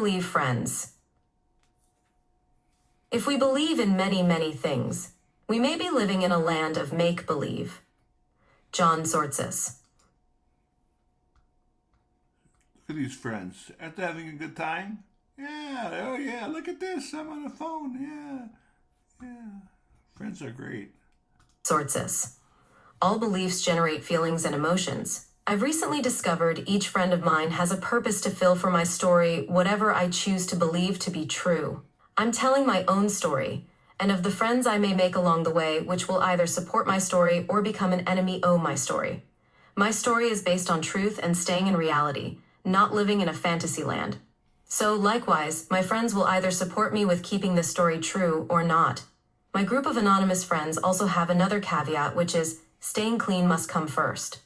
make-believe friends. If we believe in many, many things, we may be living in a land of make-believe. John Tzortzis. Look at these friends. Aren't they having a good time? Yeah, oh yeah, look at this. I'm on the phone. Yeah. Friends are great. Tzortzis. All beliefs generate feelings and emotions. I've recently discovered each friend of mine has a purpose to fill for my story, whatever I choose to believe to be true. I'm telling my own story, and of the friends I may make along the way, which will either support my story or become an enemy of my story. My story is based on truth and staying in reality, not living in a fantasy land. So likewise, my friends will either support me with keeping this story true or not. My group of anonymous friends also have another caveat, which is staying clean must come first.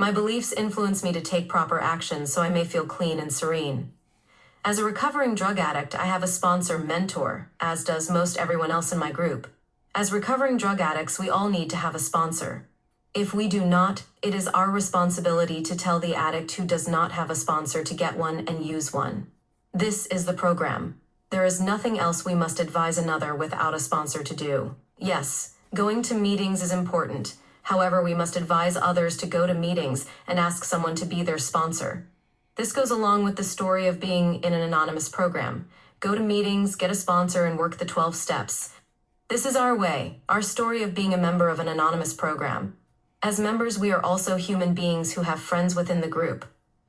My beliefs influence me to take proper actions so I may feel clean and serene. As a recovering drug addict, I have a sponsor mentor, as does most everyone else in my group. As recovering drug addicts, we all need to have a sponsor. If we do not, it is our responsibility to tell the addict who does not have a sponsor to get one and use one. This is the program. There is nothing else we must advise another without a sponsor to do. Yes, going to meetings is important. However, we must advise others to go to meetings and ask someone to be their sponsor. This goes along with the story of being in an anonymous program. Go to meetings, get a sponsor, and work the 12 steps. This is our way, our story of being a member of an anonymous program. As members, we are also human beings who have friends within the group.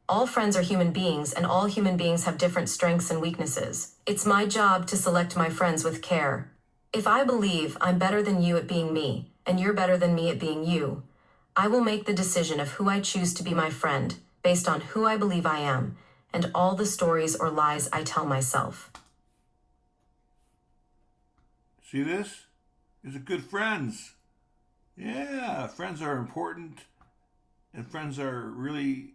All friends are human beings, and all human beings have different strengths and weaknesses. It's my job to select my friends with care. If I believe I'm better than you at being me, and you're better than me at being you, I will make the decision of who I choose to be my friend, based on who I believe I am, and all the stories or lies I tell myself. See this? These are good friends. Yeah, friends are important, and friends are really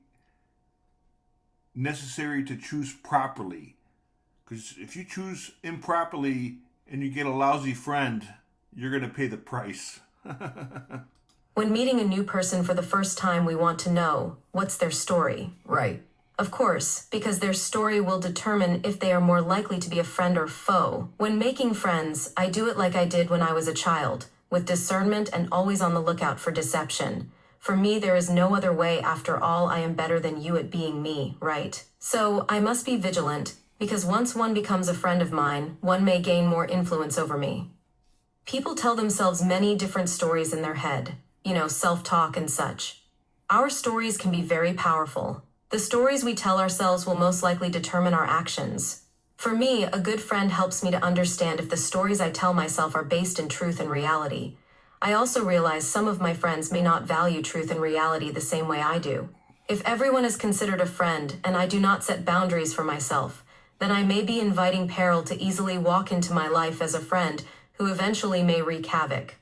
necessary to choose properly. Because if you choose improperly and you get a lousy friend, you're going to pay the price. When meeting a new person for the first time, we want to know, what's their story, right? Of course, because their story will determine if they are more likely to be a friend or foe. When making friends, I do it like I did when I was a child, with discernment and always on the lookout for deception. For me, there is no other way. After all, I am better than you at being me, right? So I must be vigilant, because once one becomes a friend of mine, one may gain more influence over me. People tell themselves many different stories in their head, self-talk and such. Our stories can be very powerful. The stories we tell ourselves will most likely determine our actions. For me, a good friend helps me to understand if the stories I tell myself are based in truth and reality. I also realize some of my friends may not value truth and reality the same way I do. If everyone is considered a friend and I do not set boundaries for myself, then I may be inviting peril to easily walk into my life as a friend who eventually may wreak havoc.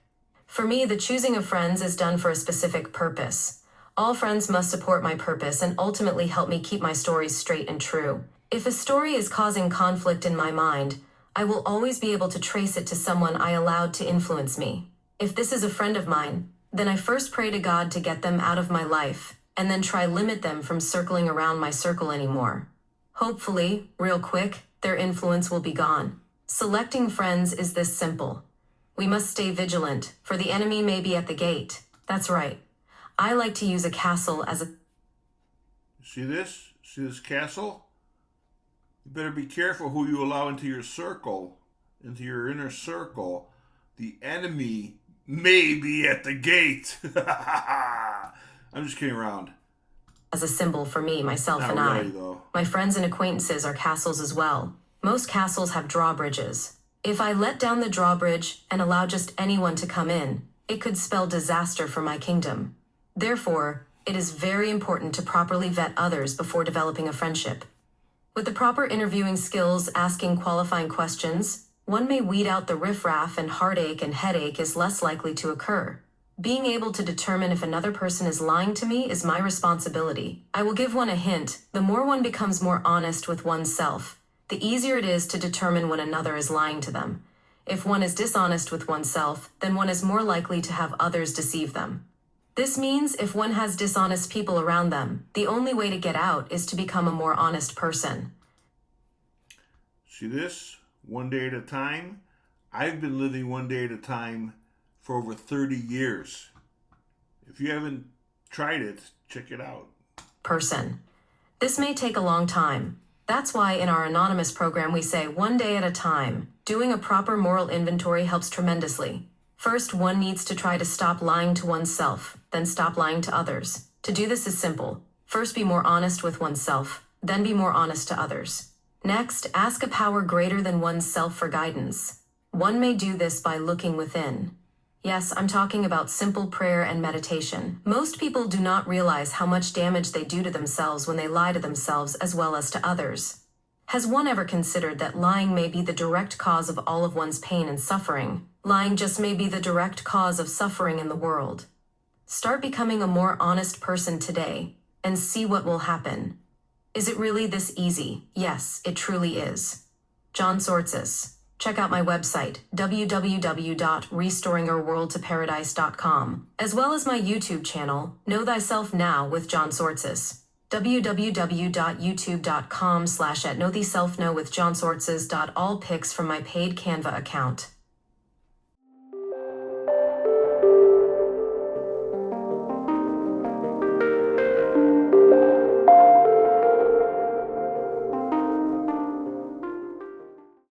For me, the choosing of friends is done for a specific purpose. All friends must support my purpose and ultimately help me keep my stories straight and true. If a story is causing conflict in my mind, I will always be able to trace it to someone I allowed to influence me. If this is a friend of mine, then I first pray to God to get them out of my life, and then try limit them from circling around my circle anymore. Hopefully, real quick, their influence will be gone. Selecting friends is this simple. We must stay vigilant, for the enemy may be at the gate. That's right. I like to use a castle as a... See this? See this castle? You better be careful who you allow into your circle, into your inner circle. The enemy may be at the gate. I'm just kidding around. As a symbol for me, myself, Not and really, I. though. My friends and acquaintances are castles as well. Most castles have drawbridges. If I let down the drawbridge and allow just anyone to come in, it could spell disaster for my kingdom. Therefore, it is very important to properly vet others before developing a friendship. With the proper interviewing skills, asking qualifying questions, one may weed out the riffraff, and heartache and headache is less likely to occur. Being able to determine if another person is lying to me is my responsibility. I will give one a hint. The more one becomes more honest with oneself, the easier it is to determine when another is lying to them. If one is dishonest with oneself, then one is more likely to have others deceive them. This means if one has dishonest people around them, the only way to get out is to become a more honest person. See this? One day at a time. I've been living one day at a time for over 30 years. If you haven't tried it, check it out. Person. This may take a long time. That's why in our anonymous program we say one day at a time. Doing a proper moral inventory helps tremendously. First, one needs to try to stop lying to oneself, then stop lying to others. To do this is simple. First, be more honest with oneself, then be more honest to others. Next, ask a power greater than oneself for guidance. One may do this by looking within. Yes, I'm talking about simple prayer and meditation. Most people do not realize how much damage they do to themselves when they lie to themselves as well as to others. Has one ever considered that lying may be the direct cause of all of one's pain and suffering? Lying just may be the direct cause of suffering in the world. Start becoming a more honest person today, and see what will happen. Is it really this easy? Yes, it truly is. John Tzortzis. Check out my website, www.restoringourworldtoparadise.com, as well as my YouTube channel, Know Thyself Now with John Tzortzis. www.youtube.com/@KnowThyself Now with John Tzortzis. All pics from my paid Canva account.